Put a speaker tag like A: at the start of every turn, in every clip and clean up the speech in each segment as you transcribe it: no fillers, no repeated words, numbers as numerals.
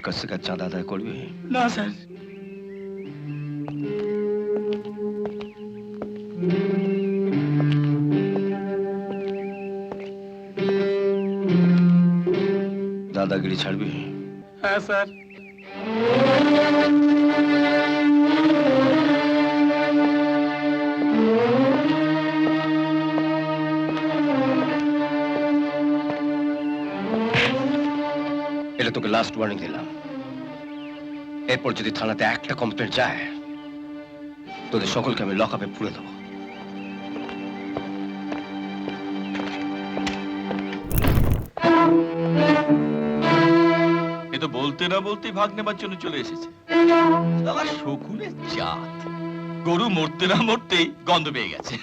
A: কাছ থেকে চাঁদা আদায় করবি?
B: না স্যার।
A: দাদাগিরি ছাড়বি?
B: হ্যাঁ স্যার।
A: এটা তোকে লাস্ট ওয়ার্নিং দিলাম। এরপর যদি থানাতে একটা কমপ্লেন যায়, তোদের সকলকে আমি লকআপে পুরে দেবো।
B: এ তো বলতে না বলতেই ভাগ নেবার জন্য চলে এসেছে। শালা শকুনের জাত। গরু মরতে না মরতেই গন্ধ পেয়ে গেছে।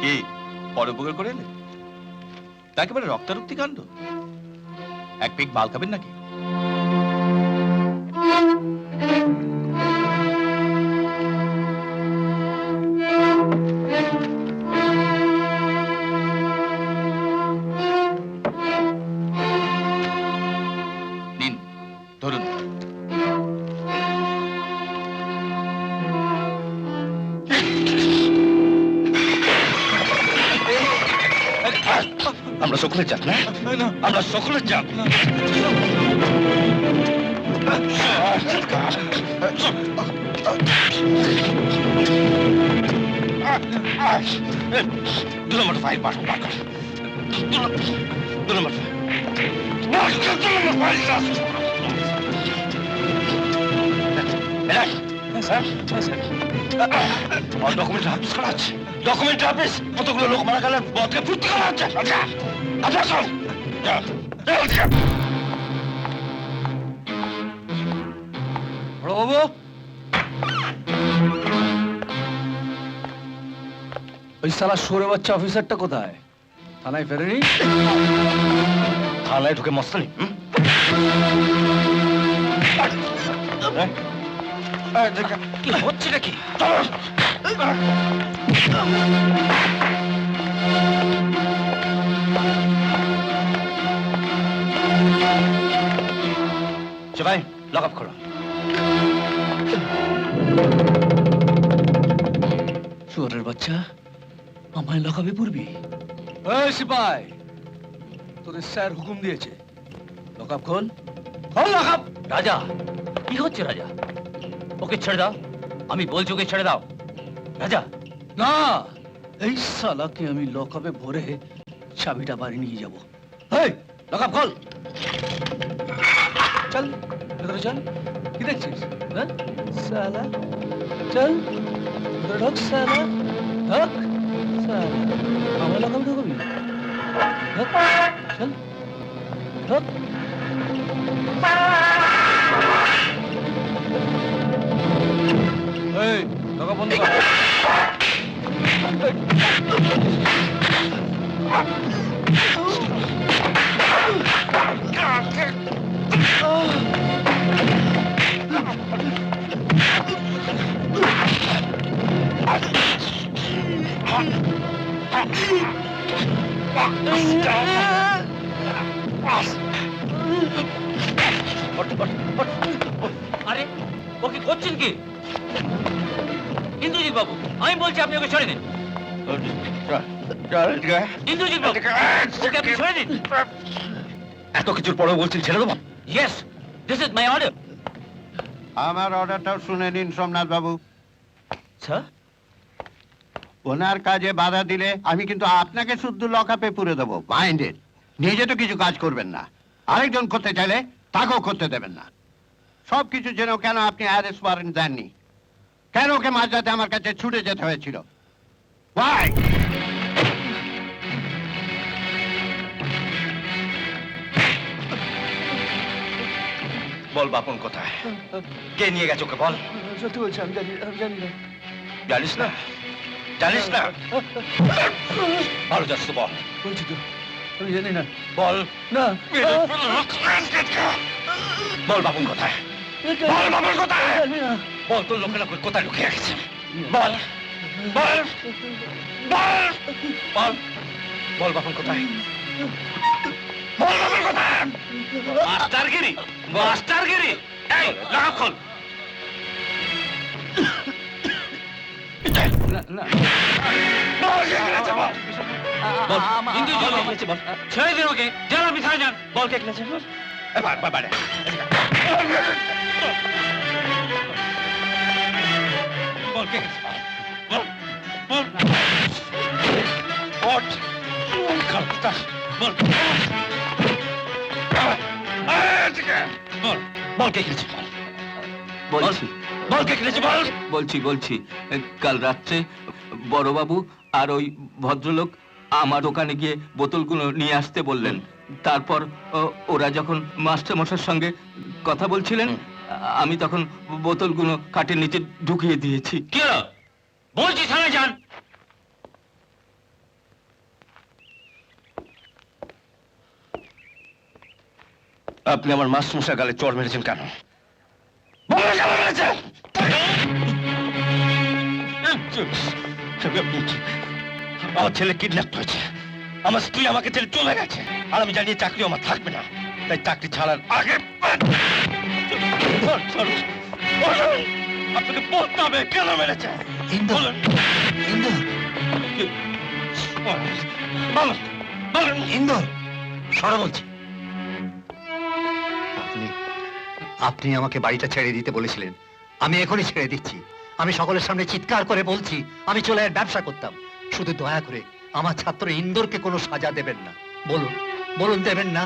B: কি পরোপকার করে এলে? একেবারে রক্তারক্তি কাণ্ড। এক পেক বাল খাবেন নাকি? নিন ধরুন।
A: আমরা সকলের জাত না? আমরা সকলের জাত। দু নম্বর ফাইল বার কর। দু নম্বর ডকুমেন্ট হাফিস করা আছে। ডকুমেন্ট হাফিস কতগুলো লোক মারা গেলে বদকে ফুর্তি করা হচ্ছে। আচ্ছা আচ্ছা
C: বাবু, ওই শালা সরে বাচ্চা অফিসারটা কোথায়? থানায় ফেরেনি?
A: থানায় ঢুকে মস্তানি?
C: কি হচ্ছে নাকি?
A: সবাই লকআপ করো।
C: শুয়োরের বাচ্চা, আমায় লকআপে পড়বি? এই সিপাই, তোদের স্যার হুকুম দিয়েছে, লকআপ খোল। খোল লকআপ।
D: রাজা, কি হচ্ছে রাজা? ওকে ছেড়ে দাও, আমি বলছি ওকে ছেড়ে দাও। রাজা
C: না, এই শালাকে আমি লকআপে ভরে চাবিটা বাড়ি নিয়ে যাব। এই লকআপ খোল। চল ভেতরে চল। কি দেখছিস? হ্যাঁ শালা, চল ভেতরে ঢোক। শালা ঢোক। শালা আমার লকআপে ঢুকবি? ঢোক, চল ঢোক। এই লকআপ বন্ধ কর।
D: আরে ওকে করছেন কি? ইন্দ্রজিৎ বাবু, আমি বলছি আপনি ওকে ছেড়ে দিন। ইন্দ্রজিৎ বাবু, ওকে আপনি ছেড়ে দিন।
A: এত কিছুর পরেও বলছেন ছেড়ে দেবো?
D: Yes, this is my order.
E: আমার অর্ডারটাও শুনে নিন সোমনাথ বাবু।
D: স্যার,
E: ওনার কাজে বাধা দিলে আমি কিন্তু আপনাকে শুদ্ধ লকআপে পুরে দেবো। মাইন্ডেড। নিজে তো কিছু কাজ করবেন না, আরেকজন করতে চাইলে তাকেও করতে দেবেন না। সবকিছু যেন কেন আপনি অ্যারেস্ট ওয়ারেন্ট দেননি? কেন ওকে মাঝরাতে আমার কাছে ছুটে যেতে হয়েছিল? Why?
A: বল বাপন কোথায়? কে নিয়ে গেছে ওকে বল।
C: সত্যি বলছি, আমি জানি না।
A: জানিস না? জানিস না? ভালো যাচ্ছ তো বল।
C: বলছি তো, আমি জানি না।
A: বল
C: না।
A: বল বাপন কোথায়? বল বাপন কোথায়?
C: জানি না।
A: বল তোর লোকেরা কোথায় লুকিয়ে গেছে? বল বল বল বল বল বাপন কোথায়? বল বাপন কোথায়?
D: মাস্টারগিরি মাস্টারগিরি এই লক খোল ছেড়ে দিন ওকে জেলার ভিতরে যান
A: বল কে খেলেছে বাড়ে বল কে খেলেছে বল বল ওঠ খালতা বল বল বল কে খেলেছে
C: বলছি
A: বল কে খেলেছে বল
C: বলছি কাল রাত্রে বড়বাবু আর ওই ভদ্রলোক আমার দোকানে গিয়ে বোতলগুলো নিয়ে আসতে বললেন। তারপর ওরা যখন মাস্টারমশাইয়ের সঙ্গে কথা বলছিলেন আমি তখন বোতলগুলো কাঠের নিচে ঢুকিয়ে দিয়েছি।
D: কি হলো বলছি থানায় যান
A: আপনি আমার মাস্টারমশাই গালে চড় মেরেছেন কেন আমার ছেলে কিডন্যাপ হয়েছে, আমার স্ত্রী আমাকে ছেড়ে চলে গেছে, আর আমি জানি চাকরি আমার থাকবে না, তাই চাকরি ছাড়ার আগে আপনাকে বলতে হবে কেন মেরেছে। বলুন
E: ইন্দর সরা বলছি, আপনি আমাকে বাড়িটা ছেড়ে দিতে বলেছিলেন, আমি এখনই ছেড়ে দিচ্ছি। আমি সকলের সামনে চিৎকার করে বলছি আমি চোলাইয়ের ব্যবসা করতাম। শুধু দয়া করে আমার ছাত্র ইন্দোরকে কোনো সাজা দেবেন না। বলুন বলুন দেবেন না?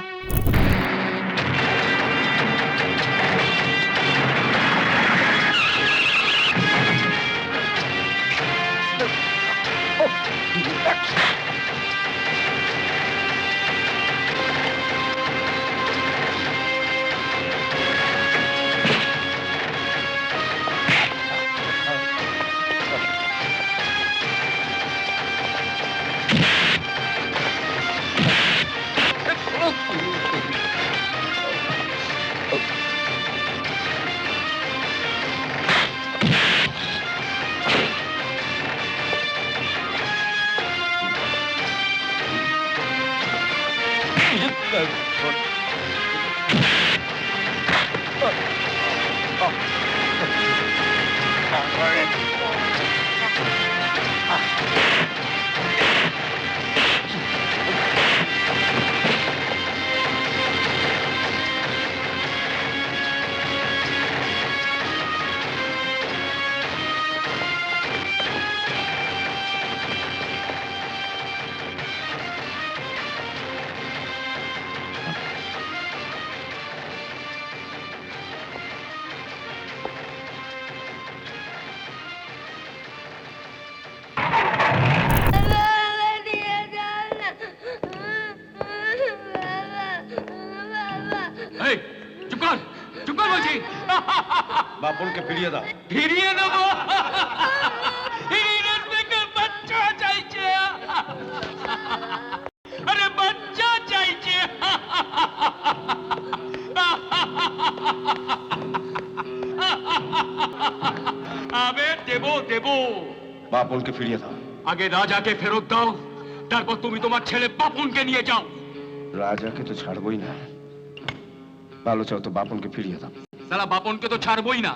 D: চুপ কর বলছি
A: বাপনকে ফিরিয়ে দাও।
D: ফিরিয়ে দেবো বাচ্চা চাইছে, আরে বাচ্চা চাইছে। আবে দেবো দেবো,
A: বাপনকে ফিরিয়ে দাও।
D: আগে রাজাকে ফেরত দাও, তারপর তুমি তোমার ছেলে বাপনকে নিয়ে যাও।
A: রাজাকে তো ছাড়বই না, ভালো চাও তো বাপনকে ফিরিয়ে দাও।
D: সালা বাপনকে তো ছাড়বই না,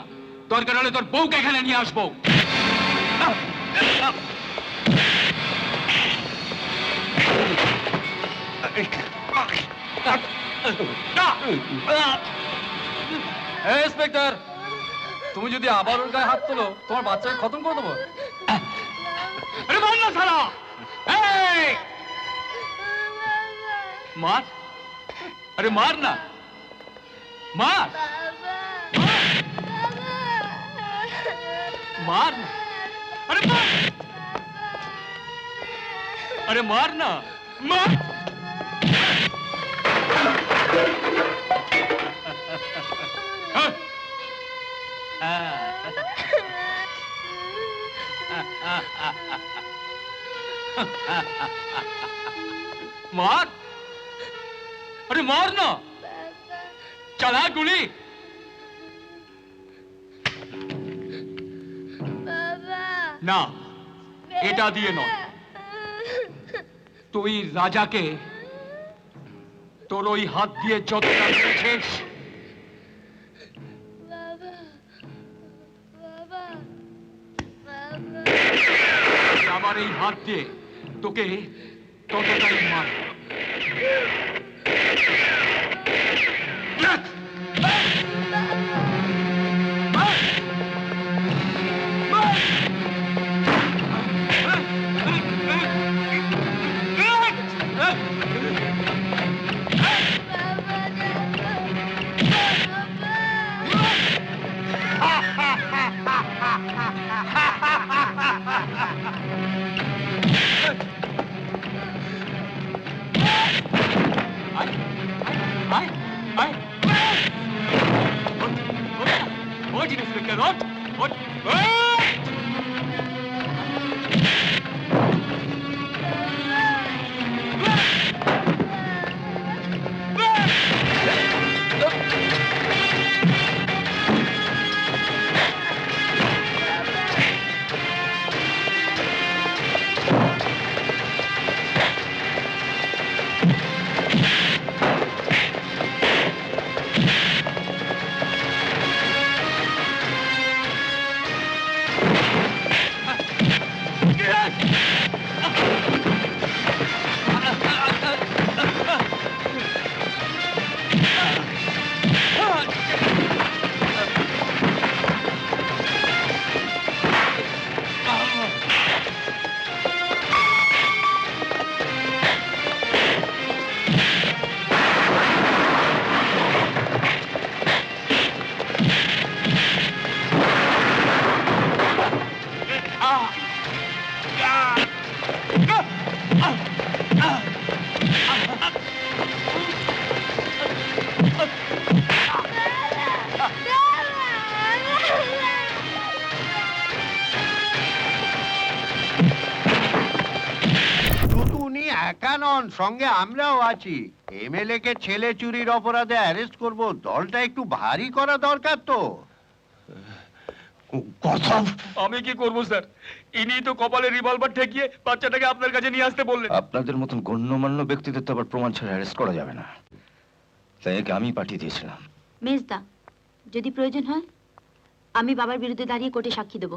D: দরকার হলে তোর বউকে এখানে নিয়ে আসবো।
C: ইন্সপেক্টর, তুমি যদি আবার ওর গায়ে হাত তোলো তোমার বাচ্চাকে খতম করে দেবো।
D: আরে মার না সালা, এই মার, আরে মার না, মার মার না, আরে মার, আরে মার না, মার। मार, अरे मार ना, चला गुली। ना এটা দিয়ে নয়, তুই রাজাকে
C: তোর ওই হাত দিয়ে যতটা মেরেছিস
F: বাবা বাবা বাবা
C: আমার এই হাত দিয়ে তোকে ততটাই মার
E: শুধু উনি একা নন, সঙ্গে আমরাও আছি। এমএলএ কে ছেলে চুরির অপরাধে অ্যারেস্ট করব, দলটা একটু ভারী করা দরকার তো।
A: কথা
B: আমি কি করব স্যার? ইনি তো কপালে রিভলভার ঠেকিয়ে বাচ্চাটাকে আপনার কাছে নিয়ে আসতে বললেন।
A: আপনাদের মতন গণ্যমান্য ব্যক্তিদের তো আবার প্রমাণ ছাড়া অ্যারেস্ট করা যাবে না, তাই একে আমি পাঠিয়ে দিয়েছিলাম।
G: মেজদা, যদি প্রয়োজন হয় আমি বাবার বিরুদ্ধে দাঁড়িয়ে কোর্টে সাক্ষী দেবো।